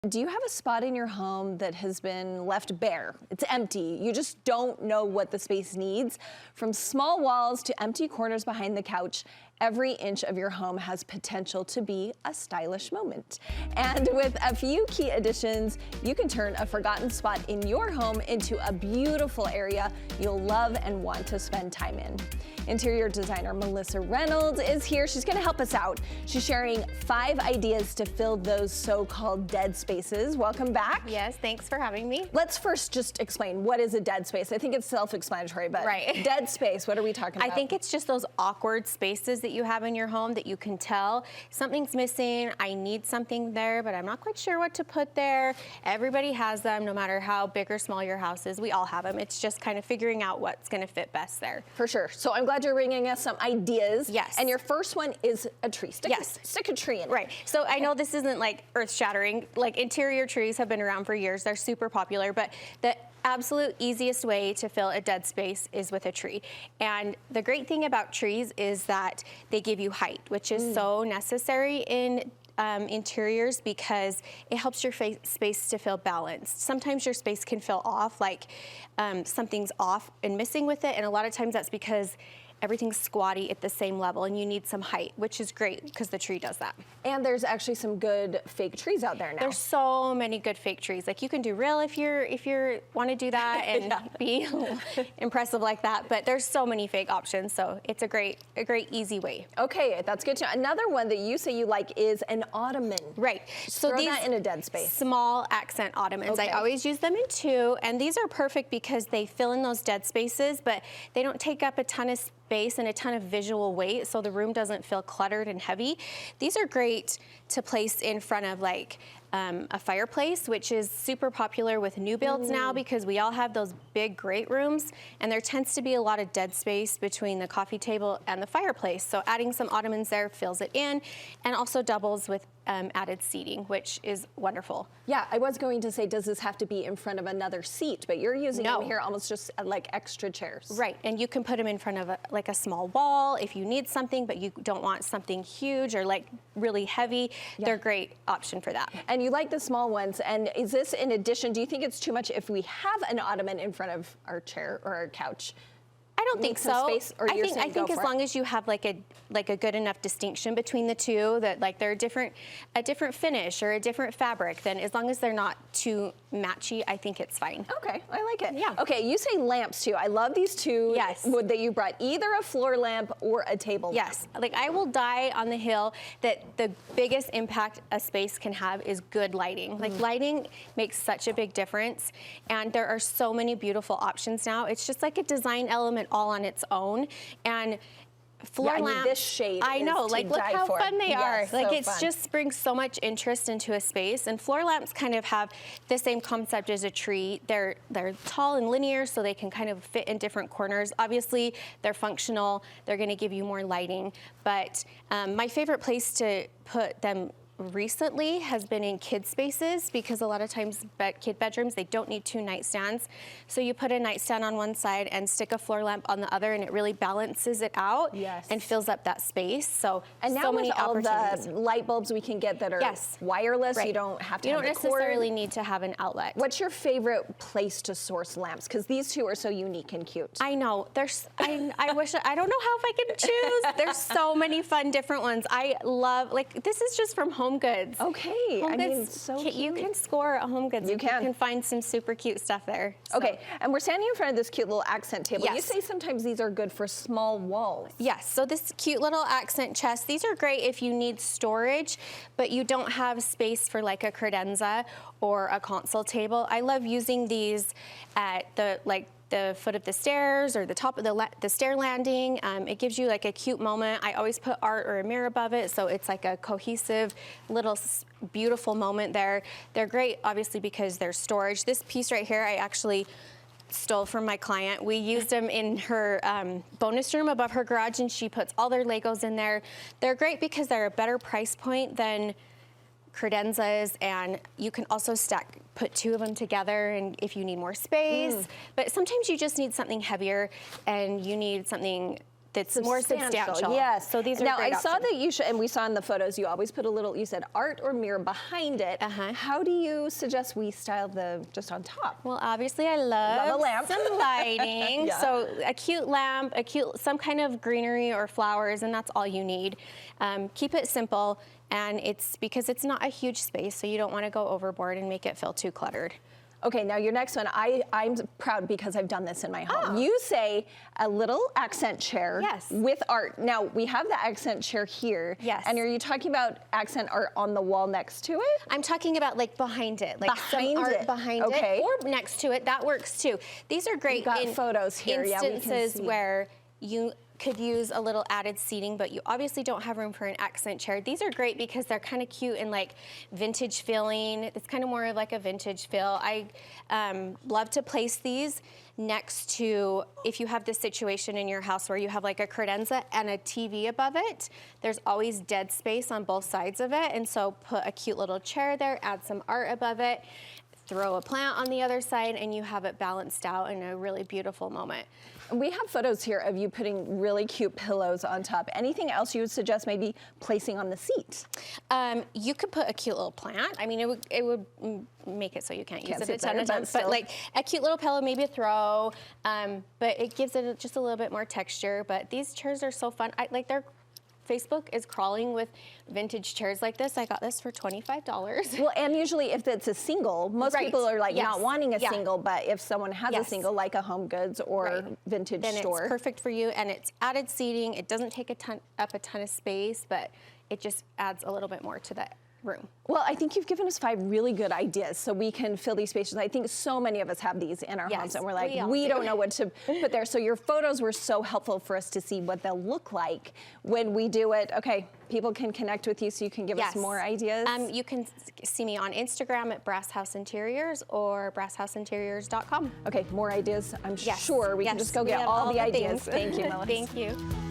Do you have a spot in your home that has been left bare? It's empty. You just don't know what the space needs. From small walls to empty corners behind the couch, every inch of your home has potential to be a stylish moment. And with a few key additions, you can turn a forgotten spot in your home into a beautiful area you'll love and want to spend time in. Interior designer Melissa Reynolds is here. She's going to help us out. She's sharing 5 ideas to fill those so-called dead spaces. Welcome back. Yes, thanks for having me. Let's first just explain, what is a dead space? I think it's self-explanatory, but right. Dead space, what are we talking about? I think it's just those awkward spaces that you have in your home that you can tell something's missing. I need something there, but I'm not quite sure what to put there. Everybody has them, no matter how big or small your house is. We all have them. It's just kind of figuring out what's going to fit best there. For sure. So I'm glad you're bringing us some ideas. Yes. And your first one is a tree. Stick a tree in it. Right. So I know this isn't like earth-shattering. Like interior trees have been around for years. They're super popular, but the absolute easiest way to fill a dead space is with a tree. And the great thing about trees is that they give you height, which is so necessary in interiors because it helps your space to feel balanced. Sometimes your space can feel off, like something's off and missing with it, and a lot of times that's because everything's squatty at the same level and you need some height, which is great because the tree does that. And there's actually some good fake trees out there now. There's so many good fake trees. Like you can do real if you want to do that and be impressive like that, but there's so many fake options, so it's a great easy way. Okay, that's good to know. Another one that you say you like is an ottoman. Right. So throw that in a dead space. Small accent ottomans. Okay. I always use them in 2, and these are perfect because they fill in those dead spaces, but they don't take up a ton of space and a ton of visual weight, so the room doesn't feel cluttered and heavy. These are great to place in front of like a fireplace, which is super popular with new builds now because we all have those big great rooms, and there tends to be a lot of dead space between the coffee table and the fireplace. So adding some ottomans there fills it in and also doubles with added seating, which is wonderful. Yeah, I was going to say, does this have to be in front of another seat? But you're using them here almost just like extra chairs. Right, and you can put them in front of like a small wall if you need something, but you don't want something huge or like really heavy. Yeah. They're a great option for that. And you like the small ones, and is this in addition, do you think it's too much if we have an ottoman in front of our chair or our couch? I don't think so. Space, or I think as long as you have like a good enough distinction between the two, that like they're a different finish or a different fabric, then as long as they're not too matchy, I think it's fine. Okay, I like it. Yeah. Okay, you say lamps too. I love these 2 that you brought, either a floor lamp or a table lamp. Yes, like I will die on the hill that the biggest impact a space can have is good lighting. Like lighting makes such a big difference, and there are so many beautiful options now. It's just like a design element all on its own, and floor lamps. This shade. I know, like look how fun they are. Like so it's just brings so much interest into a space, and floor lamps kind of have the same concept as a tree. They're tall and linear, so they can kind of fit in different corners. Obviously, they're functional. They're going to give you more lighting, but my favorite place to put them recently has been in kid spaces, because a lot of times kid bedrooms, they don't need 2 nightstands. So you put a nightstand on one side and stick a floor lamp on the other, and it really balances it out and fills up that space. So and now so with many all the light bulbs we can get that are wireless, you don't have to you don't necessarily need to have an outlet. What's your favorite place to source lamps? Because these 2 are so unique and cute. I know. I wish, I don't know how if I can choose. There's so many fun different ones. I love, like this is just from Home Goods. Okay, Home Goods, mean, so cute. You can score at Home Goods. You can find some super cute stuff there. So. Okay, and we're standing in front of this cute little accent table. Yes. You say sometimes these are good for small walls. Yes, so this cute little accent chest, these are great if you need storage, but you don't have space for like a credenza or a console table. I love using these at the foot of the stairs or the top of the stair landing. It gives you like a cute moment. I always put art or a mirror above it, so it's like a cohesive little beautiful moment there. They're great, obviously, because they're storage. This piece right here, I actually stole from my client. We used them in her bonus room above her garage, and she puts all their Legos in there. They're great because they're a better price point than credenzas, and you can also put 2 of them together, and if you need more space. But sometimes you just need something heavier, and you need something that's more substantial. Yes. So these are now great I saw options. that you should, and we saw in the photos, you always put a little, you said art or mirror behind it. How do you suggest we style the just on top? Well, obviously I love a lamp. some lighting. Yeah. So a cute lamp, some kind of greenery or flowers, and that's all you need. Keep it simple, and it's because it's not a huge space, so you don't want to go overboard and make it feel too cluttered. Okay, now your next one, I'm proud because I've done this in my home. You say a little accent chair with art. Now, we have the accent chair here. Yes. And are you talking about accent art on the wall next to it? I'm talking about like behind it, like Behind some art it. behind Okay. it or next to it. That works too. These are great We've got in photos here. Yeah, we can instances see. where you could use a little added seating, but you obviously don't have room for an accent chair. These are great because they're kind of cute and like vintage feeling. It's kind of more of like a vintage feel. I love to place these next to, if you have this situation in your house where you have like a credenza and a TV above it, there's always dead space on both sides of it. And so put a cute little chair there, add some art above it, throw a plant on the other side, and you have it balanced out in a really beautiful moment. We have photos here of you putting really cute pillows on top. Anything else you would suggest maybe placing on the seat? You could put a cute little plant. I mean, it would make it so you can't use it a sit ton there, of times, but like a cute little pillow, maybe a throw, but it gives it just a little bit more texture. But these chairs are so fun. Facebook is crawling with vintage chairs like this. I got this for $25. Well, and usually if it's a single, most people are like not wanting a single, but if someone has a single, like a Home Goods or vintage then store. It's perfect for you, and it's added seating. It doesn't take up a ton of space, but it just adds a little bit more to that room. Well, I think you've given us 5 really good ideas so we can fill these spaces. I think so many of us have these in our homes and we're like, we don't know what to put there. So your photos were so helpful for us to see what they'll look like when we do it. Okay, people can connect with you so you can give us more ideas. You can see me on Instagram at Brass House Interiors or brasshouseinteriors.com. Okay, more ideas. I'm sure we can just go get all the ideas. Things. Thank you, Melissa. Thank you.